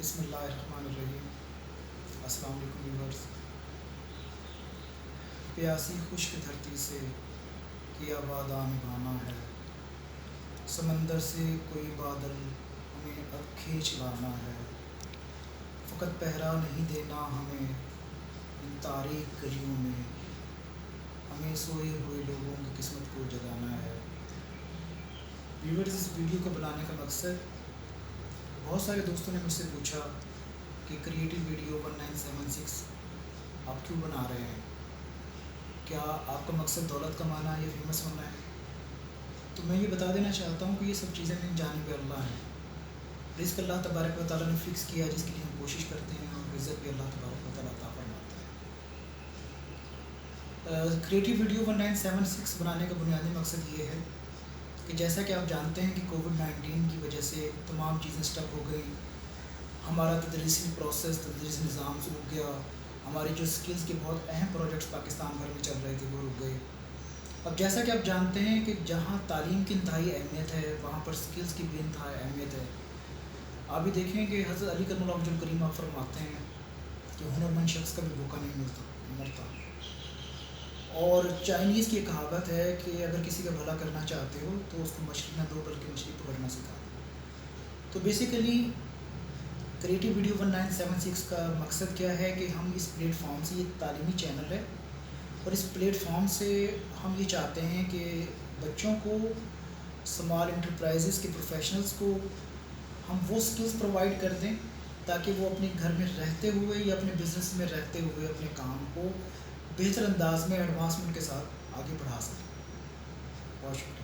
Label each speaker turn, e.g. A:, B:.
A: بسم اللہ الرحمن الرحیم۔ السلام علیکم ویورز۔ پیاسی خشک دھرتی سے کیا وعدہ نبھانا ہے، سمندر سے کوئی بادل ہمیں اب کھینچ لانا ہے، فقط پہرا نہیں دینا ہمیں ان تاریک گلیوں میں، ہمیں سوئے ہوئے لوگوں کی قسمت کو جگانا ہے۔ ویورز، اس ویڈیو کو بنانے کا مقصد، بہت سارے دوستوں نے مجھ سے پوچھا کہ کریٹو ویڈیو 1976 آپ کیوں بنا رہے ہیں؟ کیا آپ کا مقصد دولت کمانا یا فیمس ہونا ہے؟ تو میں یہ بتا دینا چاہتا ہوں کہ یہ سب چیزیں من جانب اللہ ہیں۔ رزق اللہ تبارک و تعالیٰ نے فکس کیا، جس کے لیے ہم کوشش کرتے ہیں، اور رزق بھی اللہ تبارک و تعالیٰ عطا فرماتا ہے۔ کریٹو ویڈیو 1976 بنانے کا بنیادی مقصد یہ ہے کہ جیسا کہ آپ جانتے ہیں کہ کووڈ-19 کی وجہ سے تمام چیزیں اسٹک ہو گئی، ہمارا تدریسی پروسیس، تدریسی نظام سے رک گیا، ہماری جو سکلز کے بہت اہم پروجیکٹس پاکستان بھر میں چل رہے تھے وہ رک گئے۔ اب جیسا کہ آپ جانتے ہیں کہ جہاں تعلیم کی انتہائی اہمیت ہے، وہاں پر سکلز کی بھی انتہائی اہمیت ہے۔ آپ بھی دیکھیں کہ حضرت علی کرم اللہ وجہ الکریم آپ فرماتے ہیں کہ ہنرمند شخص کا بھی بھوکا نہیں مرتا۔ اور چائنیز کی ایک کہاوت ہے کہ اگر کسی کا بھلا کرنا چاہتے ہو تو اس کو مچھلی نہ دو بلکہ مچھلی پکڑنا سکھا دو۔ تو بیسیکلی کریٹو ویڈیو 1976 کا مقصد کیا ہے کہ ہم اس پلیٹ فارم سے، یہ تعلیمی چینل ہے، اور اس پلیٹ فارم سے ہم یہ چاہتے ہیں کہ بچوں کو، اسمال انٹرپرائزز کے پروفیشنلز کو ہم وہ سکلز پرووائڈ کر دیں تاکہ وہ اپنے گھر میں رہتے ہوئے یا اپنے بزنس میں رہتے ہوئے اپنے کام کو بہتر انداز میں ایڈوانسمنٹ کے ساتھ آگے بڑھا سکیں۔ بہت شکریہ۔